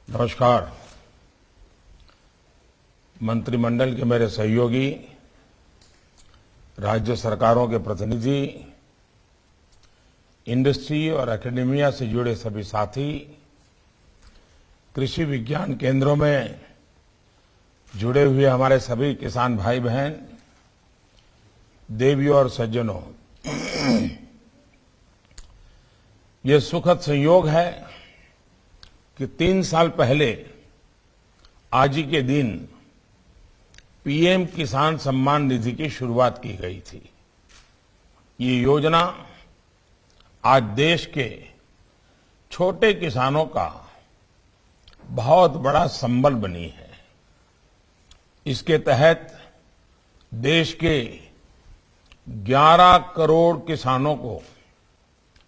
नमस्कार। मंत्रिमंडल के मेरे सहयोगी, राज्य सरकारों के प्रतिनिधि, इंडस्ट्री और एकेडेमिया से जुड़े सभी साथी, कृषि विज्ञान केंद्रों में जुड़े हुए हमारे सभी किसान भाई बहन, देवियों और सज्जनों, ये सुखद संयोग है कि 3 साल पहले आज ही के दिन पीएम किसान सम्मान निधि की शुरुआत की गई थी। ये योजना आज देश के छोटे किसानों का बहुत बड़ा संबल बनी है। इसके तहत देश के 11 करोड़ किसानों को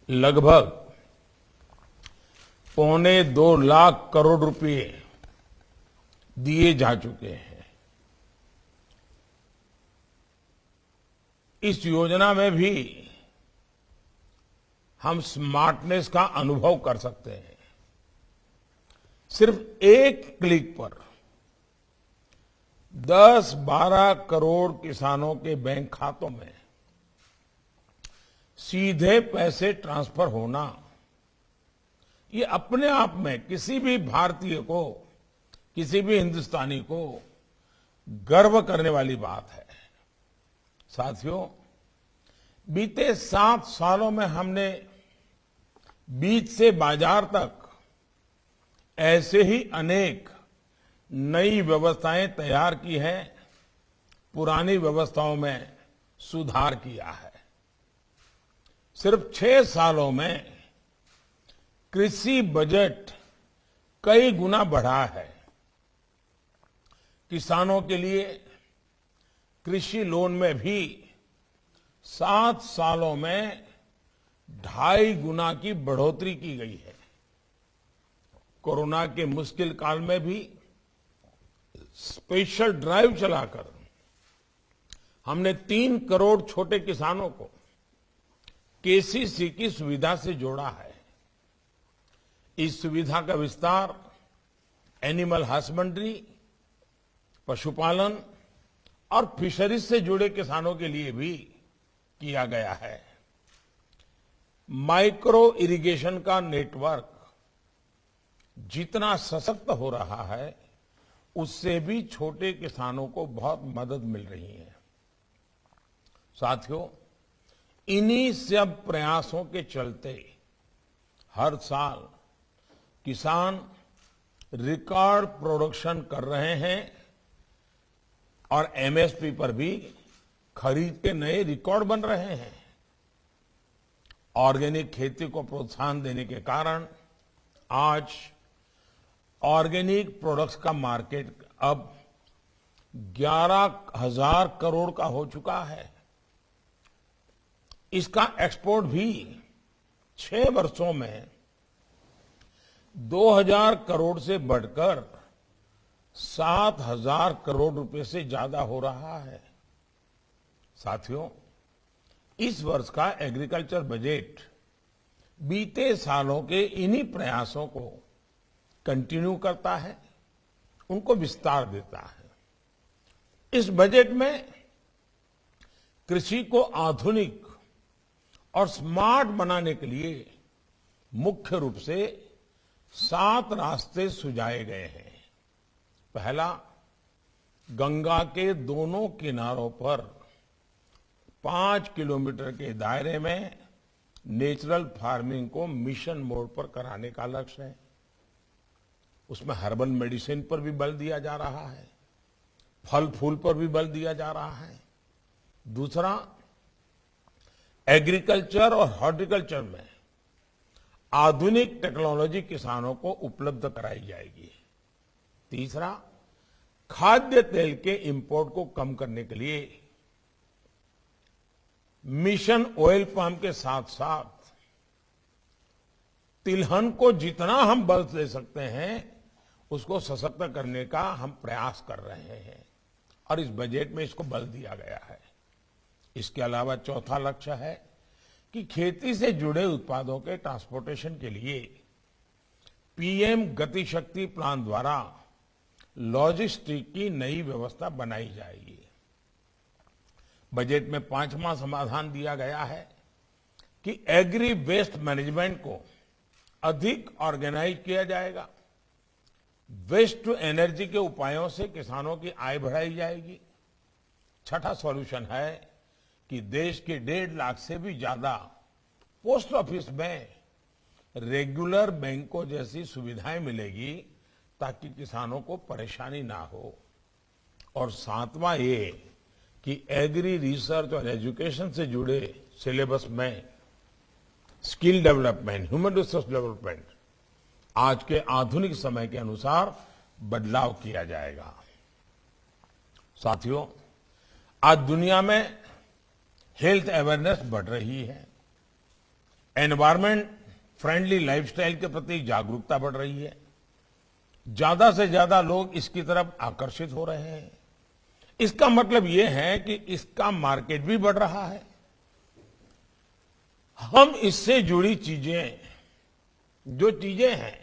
लगभग 1.25 लाख करोड़ रुपए दिए जा चुके हैं। इस योजना में भी हम स्मार्टनेस का अनुभव कर सकते हैं। सिर्फ एक क्लिक पर 10-12 करोड़ किसानों के बैंक खातों में सीधे पैसे ट्रांसफर होना, ये अपने आप में किसी भी भारतीय को, किसी भी हिंदुस्तानी को गर्व करने वाली बात है। साथियों, बीते 7 सालों में हमने बीज से बाजार तक ऐसे ही अनेक नई व्यवस्थाएं तैयार की हैं, पुरानी व्यवस्थाओं में सुधार किया है। सिर्फ 6 सालों में कृषि बजट कई गुना बढ़ा है। किसानों के लिए कृषि लोन में भी 7 सालों में 2.5 गुना की बढ़ोतरी की गई है। कोरोना के मुश्किल काल में भी स्पेशल ड्राइव चलाकर हमने 3 करोड़ छोटे किसानों को केसीसी की सुविधा से जोड़ा है। इस सुविधा का विस्तार एनिमल हस्बेंड्री, पशुपालन और फिशरीज से जुड़े किसानों के लिए भी किया गया है। माइक्रो इरिगेशन का नेटवर्क जितना सशक्त हो रहा है, उससे भी छोटे किसानों को बहुत मदद मिल रही है। साथियों, इन्हीं सब प्रयासों के चलते हर साल किसान रिकॉर्ड प्रोडक्शन कर रहे हैं और एमएसपी पर भी खरीद के नए रिकॉर्ड बन रहे हैं। ऑर्गेनिक खेती को प्रोत्साहन देने के कारण आज ऑर्गेनिक प्रोडक्ट्स का मार्केट अब 11,000 करोड़ का हो चुका है। इसका एक्सपोर्ट भी 6 वर्षों में 2,000 करोड़ से बढ़कर 7,000 करोड़ रुपए से ज्यादा हो रहा है। साथियों, इस वर्ष का एग्रीकल्चर बजट बीते सालों के इन्हीं प्रयासों को कंटिन्यू करता है, उनको विस्तार देता है। इस बजट में कृषि को आधुनिक और स्मार्ट बनाने के लिए मुख्य रूप से 7 रास्ते सुझाए गए हैं। पहला, गंगा के दोनों किनारों पर 5 किलोमीटर के दायरे में नेचुरल फार्मिंग को मिशन मोड पर कराने का लक्ष्य है। उसमें हर्बल मेडिसिन पर भी बल दिया जा रहा है, फल फूल पर भी बल दिया जा रहा है। दूसरा, एग्रीकल्चर और हॉर्टिकल्चर में आधुनिक टेक्नोलॉजी किसानों को उपलब्ध कराई जाएगी। तीसरा, खाद्य तेल के इंपोर्ट को कम करने के लिए मिशन ऑयल पाम के साथ साथ तिलहन को जितना हम बल दे सकते हैं, उसको सशक्त करने का हम प्रयास कर रहे हैं और इस बजट में इसको बल दिया गया है। इसके अलावा चौथा लक्ष्य है कि खेती से जुड़े उत्पादों के ट्रांसपोर्टेशन के लिए पीएम गति शक्ति प्लान द्वारा लॉजिस्टिक की नई व्यवस्था बनाई जाएगी। बजट में 5वां समाधान दिया गया है कि एग्री वेस्ट मैनेजमेंट को अधिक ऑर्गेनाइज किया जाएगा। वेस्ट टू एनर्जी के उपायों से किसानों की आय बढ़ाई जाएगी। छठा सॉल्यूशन है कि देश के 1.5 लाख से भी ज्यादा पोस्ट ऑफिस में रेगुलर बैंकों जैसी सुविधाएं मिलेगी ताकि किसानों को परेशानी ना हो। और 7वां ये कि एग्री रिसर्च और एजुकेशन से जुड़े सिलेबस में skill development, human resource development आज के आधुनिक समय के अनुसार बदलाव किया जाएगा। साथियों, आज दुनिया में हेल्थ अवेयरनेस बढ़ रही है, एनवायरमेंट फ्रेंडली लाइफस्टाइल के प्रति जागरूकता बढ़ रही है, ज्यादा से ज्यादा लोग इसकी तरफ आकर्षित हो रहे हैं। इसका मतलब यह है कि इसका मार्केट भी बढ़ रहा है। हम इससे जुड़ी चीजें, जो चीजें हैं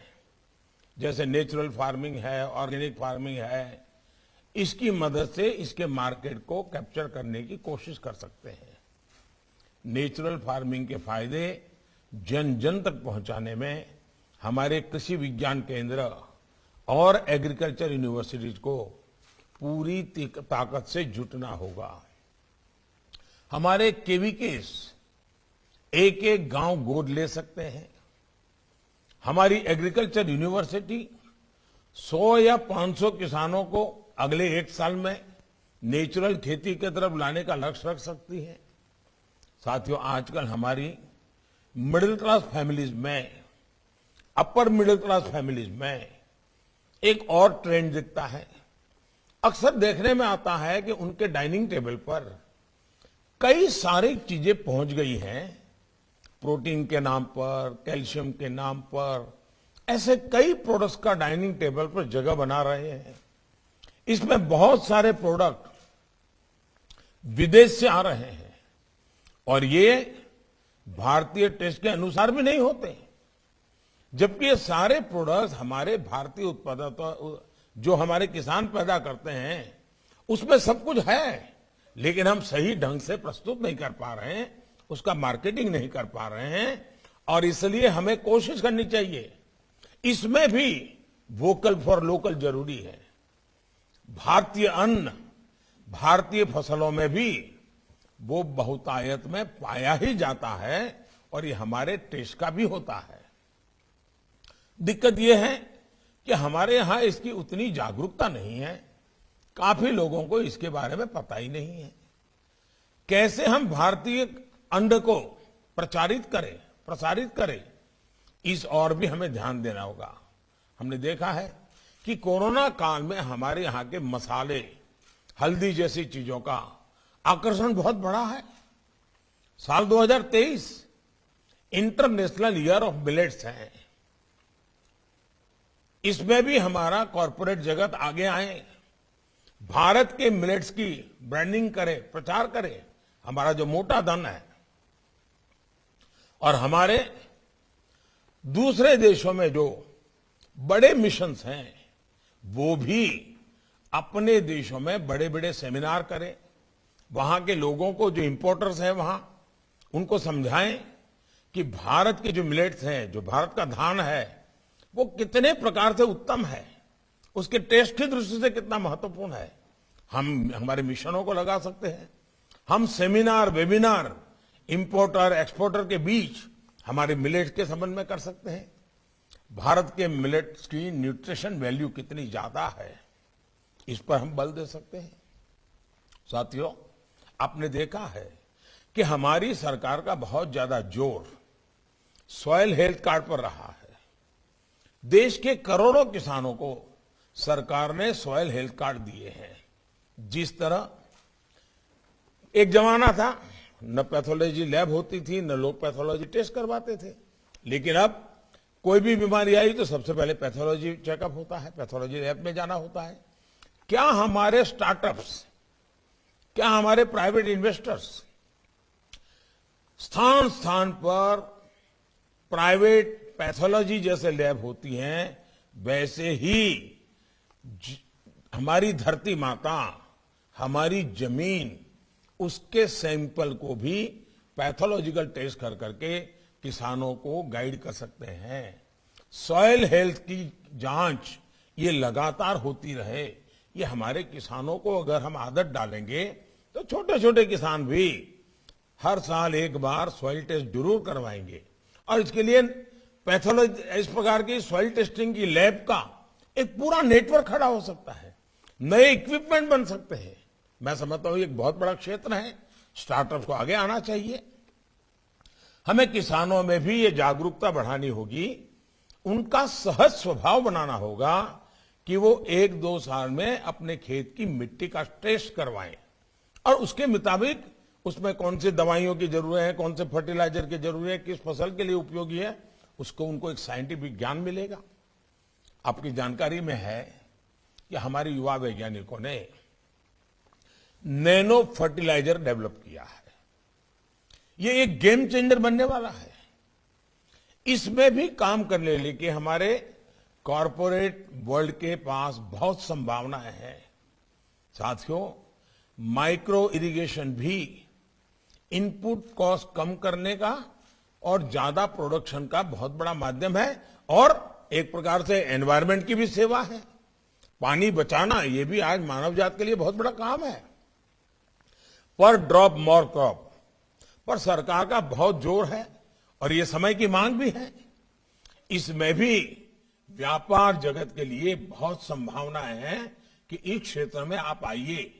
जैसे नेचुरल फार्मिंग है, ऑर्गेनिक फार्मिंग है, इसकी मदद से इसके मार्केट को कैप्चर करने की कोशिश कर सकते हैं। नेचुरल फार्मिंग के फायदे जन जन तक पहुंचाने में हमारे कृषि विज्ञान केंद्र और एग्रीकल्चर यूनिवर्सिटीज को पूरी ताकत से जुटना होगा। हमारे केवीकेस एक एक गांव गोद ले सकते हैं। हमारी एग्रीकल्चर यूनिवर्सिटी 100 या 500 किसानों को अगले 1 साल में नेचुरल खेती की तरफ लाने का लक्ष्य रख सकती है। साथियों, आजकल हमारी मिडिल क्लास फैमिलीज में, अपर मिडिल क्लास फैमिलीज में एक और ट्रेंड दिखता है। अक्सर देखने में आता है कि उनके डाइनिंग टेबल पर कई सारी चीजें पहुंच गई हैं। प्रोटीन के नाम पर, कैल्शियम के नाम पर, ऐसे कई प्रोडक्ट्स का डाइनिंग टेबल पर जगह बना रहे हैं। इसमें बहुत सारे प्रोडक्ट विदेश से आ रहे हैं और ये भारतीय टेस्ट के अनुसार भी नहीं होते, जबकि ये सारे प्रोडक्ट्स हमारे भारतीय उत्पादों जो हमारे किसान पैदा करते हैं उसमें सब कुछ है, लेकिन हम सही ढंग से प्रस्तुत नहीं कर पा रहे हैं, उसका मार्केटिंग नहीं कर पा रहे हैं। और इसलिए हमें कोशिश करनी चाहिए, इसमें भी वोकल फॉर लोकल जरूरी है। भारतीय अन्न, भारतीय फसलों में भी वो बहुतायत में पाया ही जाता है और ये हमारे टेस्ट का भी होता है। दिक्कत ये है कि हमारे यहां इसकी उतनी जागरूकता नहीं है, काफी लोगों को इसके बारे में पता ही नहीं है। कैसे हम भारतीय अन्न को प्रसारित करें, इस और भी हमें ध्यान देना होगा। हमने देखा है कि कोरोना काल में हमारे यहाँ के मसाले, हल्दी जैसी चीजों का आकर्षण बहुत बढ़ा है। साल 2023 इंटरनेशनल ईयर ऑफ मिलेट्स है। इसमें भी हमारा कॉरपोरेट जगत आगे आए, भारत के मिलेट्स की ब्रांडिंग करे, प्रचार करे, हमारा जो मोटा धन है। और हमारे दूसरे देशों में जो बड़े मिशंस हैं वो भी अपने देशों में बड़े बड़े सेमिनार करें, वहां के लोगों को, जो इंपोर्टर्स हैं वहां, उनको समझाएं कि भारत के जो मिलेट्स हैं, जो भारत का धान है, वो कितने प्रकार से उत्तम है, उसके टेस्ट की दृष्टि से कितना महत्वपूर्ण है। हम हमारे मिशनों को लगा सकते हैं। हम सेमिनार, वेबिनार इंपोर्टर एक्सपोर्टर के बीच हमारे मिलेट्स के संबंध में कर सकते हैं। भारत के मिलेट्स की न्यूट्रिशन वैल्यू कितनी ज्यादा है, इस पर हम बल दे सकते हैं। साथियों, आपने देखा है कि हमारी सरकार का बहुत ज्यादा जोर सॉइल हेल्थ कार्ड पर रहा है। देश के करोड़ों किसानों को सरकार ने सॉइल हेल्थ कार्ड दिए हैं। जिस तरह एक जमाना था, न पैथोलॉजी लैब होती थी, न लोग पैथोलॉजी टेस्ट करवाते थे, लेकिन अब कोई भी बीमारी आई तो सबसे पहले पैथोलॉजी चेकअप होता है, पैथोलॉजी लैब में जाना होता है। क्या हमारे स्टार्टअप्स, क्या हमारे प्राइवेट इन्वेस्टर्स स्थान स्थान पर प्राइवेट पैथोलॉजी जैसे लैब होती हैं, वैसे ही हमारी धरती माता, हमारी जमीन, उसके सैंपल को भी पैथोलॉजिकल टेस्ट कर करके किसानों को गाइड कर सकते हैं। सॉइल हेल्थ की जांच ये लगातार होती रहे, ये हमारे किसानों को अगर हम आदत डालेंगे तो छोटे छोटे किसान भी हर साल एक बार सॉइल टेस्ट जरूर करवाएंगे। और इसके लिए पैथोलॉजी, इस प्रकार की सॉइल टेस्टिंग की लैब का एक पूरा नेटवर्क खड़ा हो सकता है, नए इक्विपमेंट बन सकते हैं। मैं समझता हूं एक बहुत बड़ा क्षेत्र है, स्टार्टअप को आगे आना चाहिए। हमें किसानों में भी ये जागरूकता बढ़ानी होगी, उनका सहज स्वभाव बनाना होगा कि वो 1-2 साल में अपने खेत की मिट्टी का टेस्ट करवाएं और उसके मुताबिक उसमें कौन सी दवाइयों की जरूरत है, कौन से फर्टिलाइजर की जरूरत है, किस फसल के लिए उपयोगी है, उसको उनको एक साइंटिफिक ज्ञान मिलेगा। आपकी जानकारी में है कि हमारे युवा वैज्ञानिकों ने नैनो फर्टिलाइजर डेवलप किया है। ये एक गेम चेंजर बनने वाला है। इसमें भी काम करने लेके हमारे कॉरपोरेट वर्ल्ड के पास बहुत संभावनाएं हैं। साथियों, माइक्रो इरिगेशन भी इनपुट कॉस्ट कम करने का और ज्यादा प्रोडक्शन का बहुत बड़ा माध्यम है और एक प्रकार से एनवायरनमेंट की भी सेवा है। पानी बचाना ये भी आज मानव जात के लिए बहुत बड़ा काम है। पर ड्रॉप मोर क्रॉप पर सरकार का बहुत जोर है और ये समय की मांग भी है। इसमें भी व्यापार जगत के लिए बहुत संभावनाएं हैं कि इस क्षेत्र में आप आइए।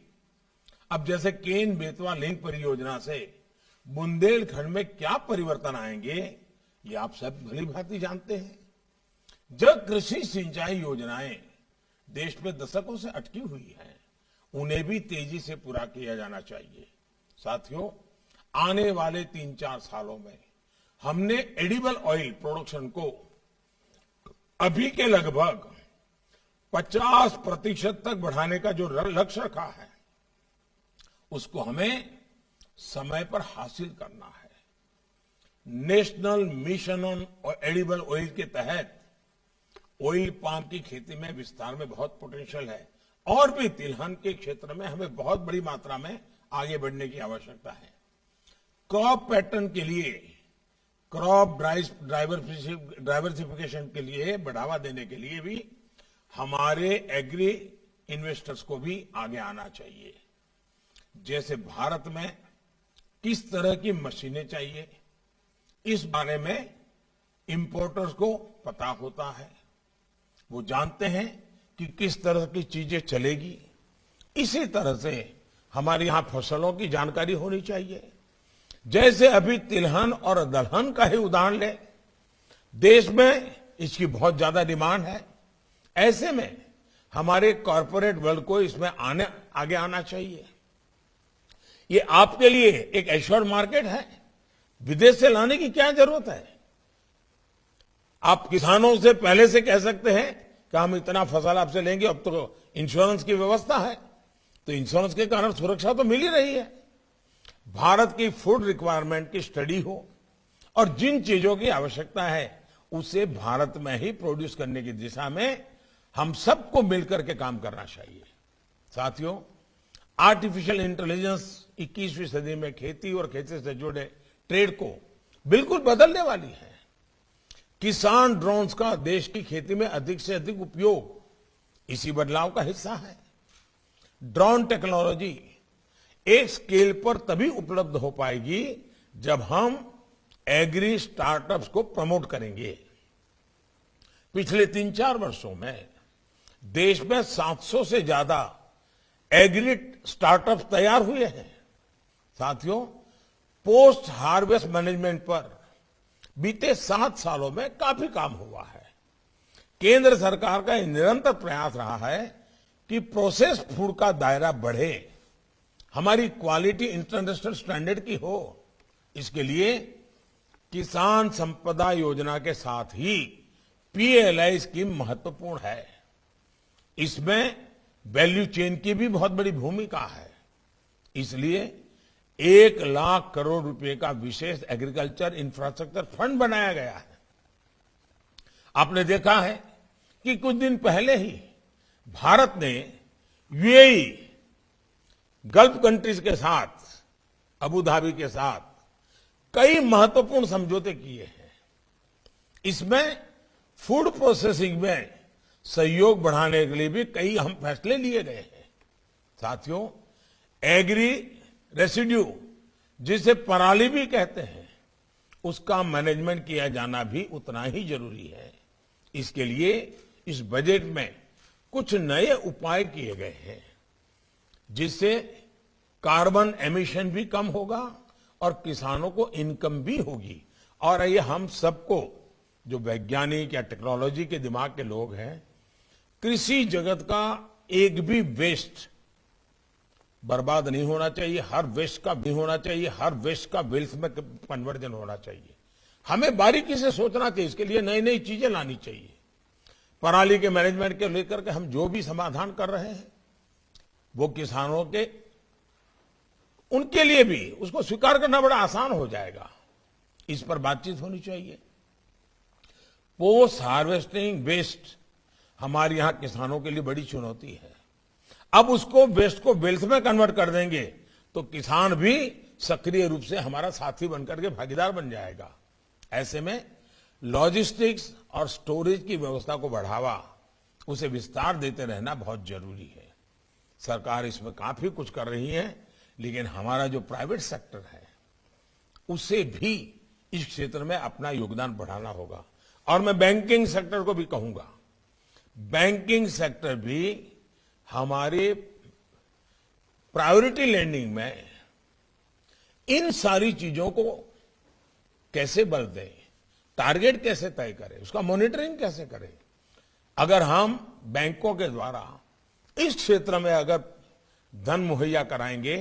अब जैसे केन बेतवा लिंक परियोजना से बुंदेलखंड में क्या परिवर्तन आएंगे, ये आप सब भली भांति जानते हैं। जब कृषि सिंचाई योजनाएं देश में दशकों से अटकी हुई हैं, उन्हें भी तेजी से पूरा किया जाना चाहिए। साथियों, आने वाले 3-4 सालों में हमने एडिबल ऑयल प्रोडक्शन को अभी के लगभग 50% तक बढ़ाने का जो लक्ष्य रखा है, उसको हमें समय पर हासिल करना है। National mission on edible oil के तहत ऑयल पाम की खेती में विस्तार में बहुत पोटेंशियल है और भी तिलहन के क्षेत्र में हमें बहुत बड़ी मात्रा में आगे बढ़ने की आवश्यकता है। क्रॉप पैटर्न के लिए, क्रॉप डाइवर्सिफिकेशन के लिए, बढ़ावा देने के लिए भी हमारे एग्री इन्वेस्टर्स को भी आगे आना चाहिए। जैसे भारत में किस तरह की मशीनें चाहिए, इस बारे में इंपोर्टर्स को पता होता है। वो जानते हैं कि किस तरह की चीजें चलेगी। इसी तरह से हमारे यहां फसलों की जानकारी होनी चाहिए। जैसे अभी तिलहन और दलहन का ही उदाहरण ले, देश में इसकी बहुत ज्यादा डिमांड है। ऐसे में हमारे कॉरपोरेट वर्ल्ड को इसमें आगे आना चाहिए। ये आपके लिए एक एश्योर्ड मार्केट है, विदेश से लाने की क्या जरूरत है। आप किसानों से पहले से कह सकते हैं कि हम इतना फसल आपसे लेंगे, अब तो इंश्योरेंस की व्यवस्था है, तो इंश्योरेंस के कारण सुरक्षा तो मिल ही रही है। भारत की फूड रिक्वायरमेंट की स्टडी हो और जिन चीजों की आवश्यकता है उसे भारत में ही प्रोड्यूस करने की दिशा में हम सबको मिलकर के काम करना चाहिए। साथियों, आर्टिफिशियल इंटेलिजेंस 21वीं सदी में खेती और खेती से जुड़े ट्रेड को बिल्कुल बदलने वाली है। किसान ड्रोन्स का देश की खेती में अधिक से अधिक उपयोग इसी बदलाव का हिस्सा है। ड्रोन टेक्नोलॉजी एक स्केल पर तभी उपलब्ध हो पाएगी जब हम एग्री स्टार्टअप्स को प्रमोट करेंगे। पिछले 3-4 वर्षों में देश में 700 से ज्यादा एग्री स्टार्टअप्स तैयार हुए हैं। साथियों, पोस्ट हार्वेस्ट मैनेजमेंट पर बीते 7 सालों में काफी काम हुआ है। केंद्र सरकार का एक निरंतर प्रयास रहा है कि प्रोसेस फूड का दायरा बढ़े, हमारी क्वालिटी इंटरनेशनल स्टैंडर्ड की हो। इसके लिए किसान संपदा योजना के साथ ही पीएलआई स्कीम महत्वपूर्ण है। इसमें वैल्यू चेन की भी बहुत बड़ी भूमिका है। इसलिए 1 लाख करोड़ रुपए का विशेष एग्रीकल्चर इंफ्रास्ट्रक्चर फंड बनाया गया है। आपने देखा है कि कुछ दिन पहले ही भारत ने यूएई, गल्फ कंट्रीज के साथ, अबू धाबी के साथ कई महत्वपूर्ण समझौते किए हैं। इसमें फूड प्रोसेसिंग में सहयोग बढ़ाने के लिए भी कई अहम फैसले लिए गए हैं। साथियों, एग्री रेसिड्यू, जिसे पराली भी कहते हैं, उसका मैनेजमेंट किया जाना भी उतना ही जरूरी है। इसके लिए इस बजट में कुछ नए उपाय किए गए हैं, जिससे कार्बन एमिशन भी कम होगा और किसानों को इनकम भी होगी। और ये हम सबको, जो वैज्ञानिक या टेक्नोलॉजी के दिमाग के लोग हैं, कृषि जगत का एक भी वेस्ट बर्बाद नहीं होना चाहिए, हर वेस्ट का भी होना चाहिए, हर वेस्ट का वेल्थ में कन्वर्जन होना चाहिए। हमें बारीकी से सोचना चाहिए, इसके लिए नई नई चीजें लानी चाहिए। पराली के मैनेजमेंट के लेकर के हम जो भी समाधान कर रहे हैं, वो किसानों के, उनके लिए भी उसको स्वीकार करना बड़ा आसान हो जाएगा। इस पर बातचीत होनी चाहिए। पोस्ट हार्वेस्टिंग वेस्ट हमारे यहां किसानों के लिए बड़ी चुनौती है। अब उसको वेस्ट को वेल्थ में कन्वर्ट कर देंगे तो किसान भी सक्रिय रूप से हमारा साथी बनकर के भागीदार बन जाएगा। ऐसे में लॉजिस्टिक्स और स्टोरेज की व्यवस्था को बढ़ावा, उसे विस्तार देते रहना बहुत जरूरी है। सरकार इसमें काफी कुछ कर रही है, लेकिन हमारा जो प्राइवेट सेक्टर है, उसे भी इस क्षेत्र में अपना योगदान बढ़ाना होगा। और मैं बैंकिंग सेक्टर को भी कहूंगा, बैंकिंग सेक्टर भी हमारे प्रायोरिटी लैंडिंग में इन सारी चीजों को कैसे बल दें, टारगेट कैसे तय करें, उसका मॉनिटरिंग कैसे करें। अगर हम बैंकों के द्वारा इस क्षेत्र में अगर धन मुहैया कराएंगे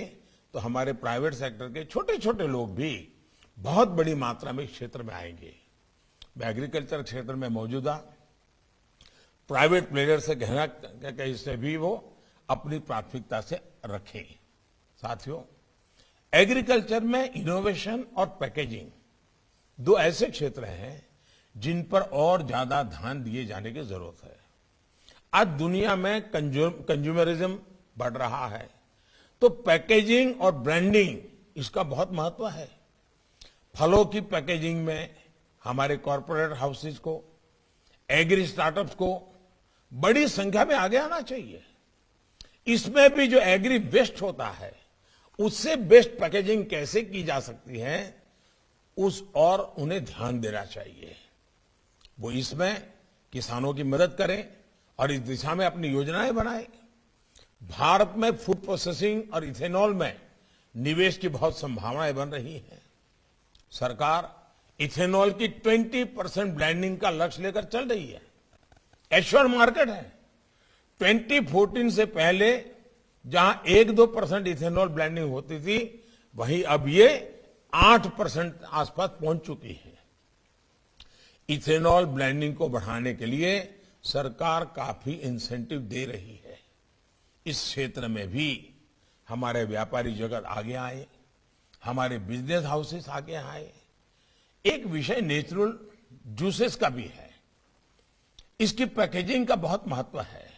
तो हमारे प्राइवेट सेक्टर के छोटे छोटे लोग भी बहुत बड़ी मात्रा में इस क्षेत्र में आएंगे। मैं एग्रीकल्चर क्षेत्र में मौजूदा प्राइवेट प्लेयर से कहना कि इससे भी वो अपनी प्राथमिकता से रखें। साथियों, एग्रीकल्चर में इनोवेशन और पैकेजिंग दो ऐसे क्षेत्र हैं जिन पर और ज्यादा ध्यान दिए जाने की जरूरत है। आज दुनिया में कंज्यूमरिज्म बढ़ रहा है, तो पैकेजिंग और ब्रांडिंग इसका बहुत महत्व है। फलों की पैकेजिंग में हमारे कॉरपोरेट हाउसेज को, एग्री स्टार्टअप्स को बड़ी संख्या में आगे आना चाहिए। इसमें भी जो एग्री वेस्ट होता है, उससे बेस्ट पैकेजिंग कैसे की जा सकती है, उस और उन्हें ध्यान देना चाहिए। वो इसमें किसानों की मदद करें और इस दिशा में अपनी योजनाएं बनाएं। भारत में फूड प्रोसेसिंग और इथेनॉल में निवेश की बहुत संभावनाएं बन रही हैं। सरकार इथेनॉल की 20% ब्लेंडिंग का लक्ष्य लेकर चल रही है। एश्योर्ड मार्केट है। 2014 से पहले जहां 1-2% इथेनॉल ब्लेंडिंग होती थी, वहीं अब ये 8% आसपास पहुंच चुकी है। इथेनॉल ब्लेंडिंग को बढ़ाने के लिए सरकार काफी इंसेंटिव दे रही है। इस क्षेत्र में भी हमारे व्यापारी जगत आगे आए, हमारे बिजनेस हाउसेस आगे आए। एक विषय नेचुरल जूसेस का भी है। इसकी पैकेजिंग का बहुत महत्व है।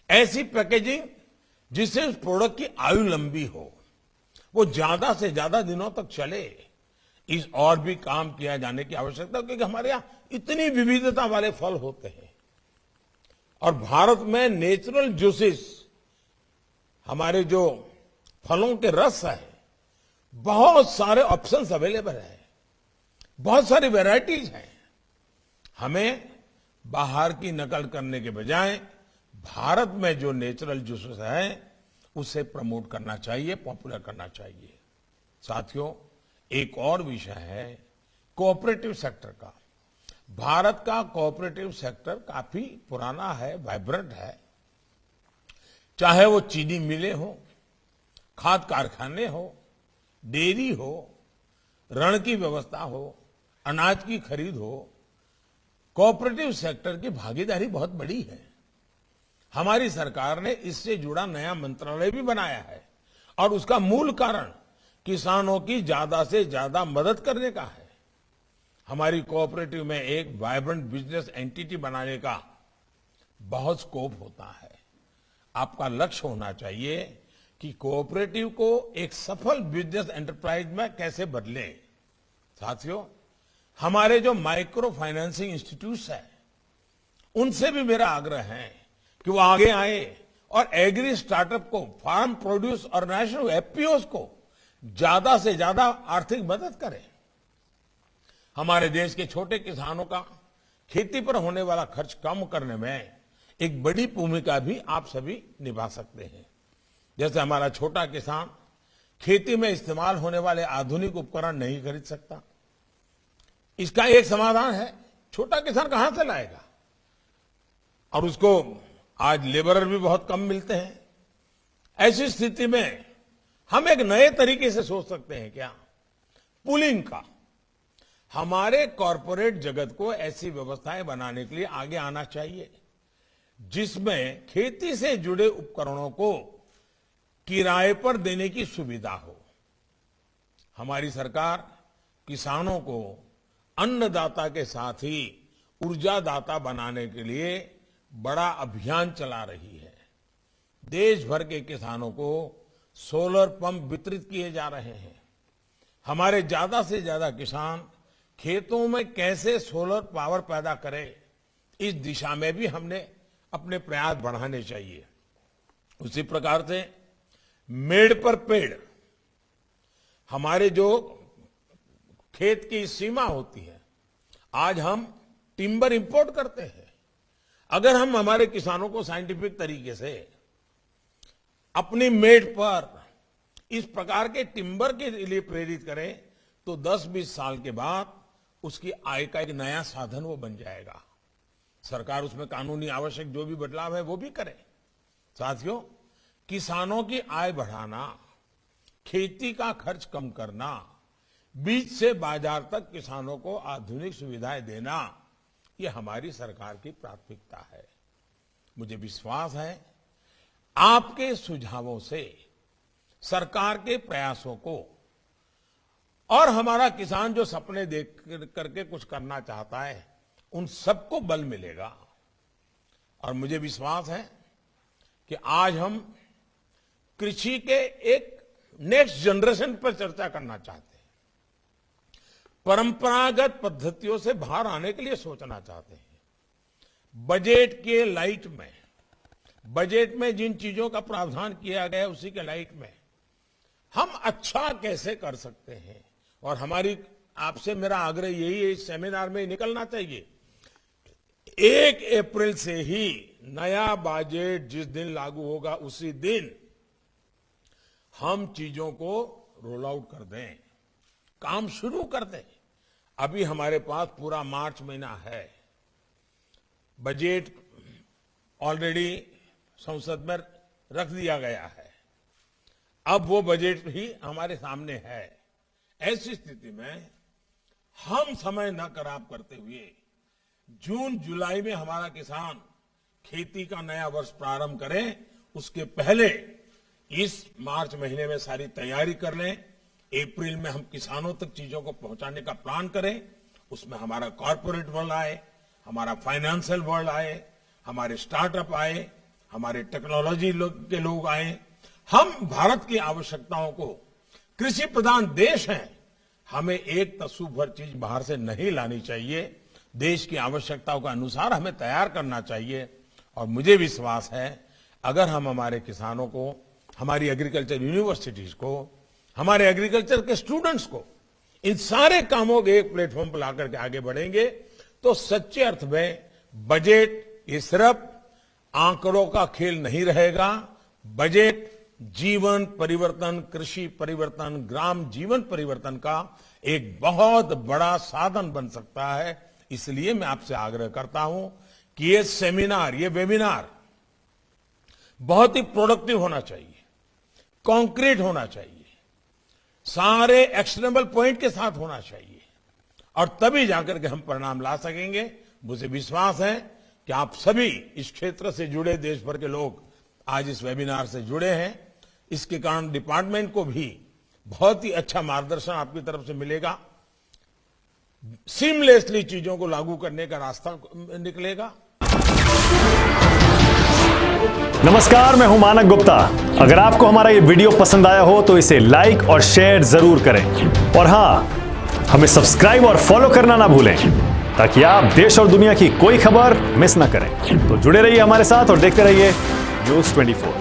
ऐसी पैकेजिंग जिससे उस प्रोडक्ट की आयु लंबी हो, वो ज्यादा से ज्यादा दिनों तक चले। इस और भी काम किया जाने की आवश्यकता, क्योंकि हमारे यहां इतनी विविधता वाले फल होते हैं। और भारत में नेचुरल जूसेस, हमारे जो फलों के रस है, बहुत सारे ऑप्शंस अवेलेबल है, बहुत सारी वैरायटीज हैं। हमें बाहर की नकल करने के बजाय भारत में जो नेचुरल जूसेस है, उसे प्रमोट करना चाहिए, पॉपुलर करना चाहिए। साथियों, एक और विषय है कोऑपरेटिव सेक्टर का। भारत का कोऑपरेटिव सेक्टर काफी पुराना है, वाइब्रेंट है। चाहे वो चीनी मिलें हो, खाद कारखाने हो, डेयरी हो, ऋण की व्यवस्था हो, अनाज की खरीद हो, कोऑपरेटिव सेक्टर की भागीदारी बहुत बड़ी है। हमारी सरकार ने इससे जुड़ा नया मंत्रालय भी बनाया है और उसका मूल कारण किसानों की ज्यादा से ज्यादा मदद करने का है। हमारी कोऑपरेटिव में एक वाइब्रेंट बिजनेस एंटिटी बनाने का बहुत स्कोप होता है। आपका लक्ष्य होना चाहिए कि कोऑपरेटिव को एक सफल बिजनेस एंटरप्राइज में कैसे बदलें। साथियों, हमारे जो माइक्रो फाइनेंसिंग इंस्टीट्यूट्स हैं, उनसे भी मेरा आग्रह है कि वो आगे आए और एग्री स्टार्टअप को, फार्म प्रोड्यूस ऑर्गेनाइजेशन, एफपीओस को ज्यादा से ज्यादा आर्थिक मदद करें। हमारे देश के छोटे किसानों का खेती पर होने वाला खर्च कम करने में एक बड़ी भूमिका भी आप सभी निभा सकते हैं। जैसे हमारा छोटा किसान खेती में इस्तेमाल होने वाले आधुनिक उपकरण नहीं खरीद सकता, इसका एक समाधान है, छोटा किसान कहां से लाएगा, और उसको आज लेबरर भी बहुत कम मिलते हैं। ऐसी स्थिति में हम एक नए तरीके से सोच सकते हैं क्या, पूलिंग का। हमारे कॉरपोरेट जगत को ऐसी व्यवस्थाएं बनाने के लिए आगे आना चाहिए जिसमें खेती से जुड़े उपकरणों को किराए पर देने की सुविधा हो। हमारी सरकार किसानों को अन्नदाता के साथ ही ऊर्जादाता बनाने के लिए बड़ा अभियान चला रही है। देश भर के किसानों को सोलर पंप वितरित किए जा रहे हैं। हमारे ज्यादा से ज्यादा किसान खेतों में कैसे सोलर पावर पैदा करें, इस दिशा में भी हमने अपने प्रयास बढ़ाने चाहिए। उसी प्रकार से मेड़ पर पेड़, हमारे जो खेत की सीमा होती है, आज हम टिम्बर इंपोर्ट करते हैं। अगर हम हमारे किसानों को साइंटिफिक तरीके से अपनी मेड़ पर इस प्रकार के टिम्बर के लिए प्रेरित करें तो 10-20 साल के बाद उसकी आय का एक नया साधन वो बन जाएगा। सरकार उसमें कानूनी आवश्यक जो भी बदलाव है वो भी करे। साथियों, किसानों की आय बढ़ाना, खेती का खर्च कम करना, बीज से बाजार तक किसानों को आधुनिक सुविधाएं देना, ये हमारी सरकार की प्राथमिकता है। मुझे विश्वास है आपके सुझावों से सरकार के प्रयासों को और हमारा किसान जो सपने देख करके कुछ करना चाहता है, उन सबको बल मिलेगा। और मुझे विश्वास है कि आज हम कृषि के एक नेक्स्ट जनरेशन पर चर्चा करना चाहते हैं, परंपरागत पद्धतियों से बाहर आने के लिए सोचना चाहते हैं। बजट के लाइट में, बजट में जिन चीजों का प्रावधान किया गया है उसी के लाइट में हम अच्छा कैसे कर सकते हैं। और हमारी आपसे मेरा आग्रह यही है, इस सेमिनार में निकलना चाहिए 1 अप्रैल से ही नया बजट जिस दिन लागू होगा उसी दिन हम चीजों को रोल आउट कर दें, काम शुरू कर दें। अभी हमारे पास पूरा मार्च महीना है, बजट ऑलरेडी संसद में रख दिया गया है, अब वो बजट ही हमारे सामने है। ऐसी स्थिति में हम समय न खराब करते हुए जून जुलाई में हमारा किसान खेती का नया वर्ष प्रारंभ करे, उसके पहले इस मार्च महीने में सारी तैयारी कर लें। अप्रैल में हम किसानों तक चीजों को पहुंचाने का प्लान करें। उसमें हमारा कॉर्पोरेट वर्ल्ड आए, हमारा फाइनेंशियल वर्ल्ड आए, हमारे स्टार्टअप आए, हमारे टेक्नोलॉजी के लोग आए। हम भारत की आवश्यकताओं को, कृषि प्रधान देश है, हमें एक तस्सु भर चीज बाहर से नहीं लानी चाहिए। देश की आवश्यकताओं के अनुसार हमें तैयार करना चाहिए। और मुझे विश्वास है अगर हम हमारे किसानों को, हमारी एग्रीकल्चर यूनिवर्सिटीज को, हमारे एग्रीकल्चर के स्टूडेंट्स को इन सारे कामों के एक प्लेटफॉर्म पर लाकर के आगे बढ़ेंगे तो सच्चे अर्थ में बजट ये सिर्फ आंकड़ों का खेल नहीं रहेगा। बजट जीवन परिवर्तन, कृषि परिवर्तन, ग्राम जीवन परिवर्तन का एक बहुत बड़ा साधन बन सकता है। इसलिए मैं आपसे आग्रह करता हूं कि ये सेमिनार, ये वेबिनार बहुत ही प्रोडक्टिव होना चाहिए, कॉन्क्रीट होना चाहिए, सारे एक्शनेबल पॉइंट के साथ होना चाहिए, और तभी जाकर के हम परिणाम ला सकेंगे। मुझे विश्वास है कि आप सभी इस क्षेत्र से जुड़े देश भर के लोग आज इस वेबिनार से जुड़े हैं। इसके कारण डिपार्टमेंट को भी बहुत ही अच्छा मार्गदर्शन आपकी तरफ से मिलेगा। सीमलेसली चीजों को लागू करने का रास्ता निकलेगा। नमस्कार, मैं हूं मानक गुप्ता। अगर आपको हमारा ये वीडियो पसंद आया हो तो इसे लाइक और शेयर जरूर करें और हां, हमें सब्सक्राइब और फॉलो करना ना भूलें ताकि आप देश और दुनिया की कोई खबर मिस ना करें। तो जुड़े रहिए हमारे साथ और देखते रहिए न्यूज़ 24।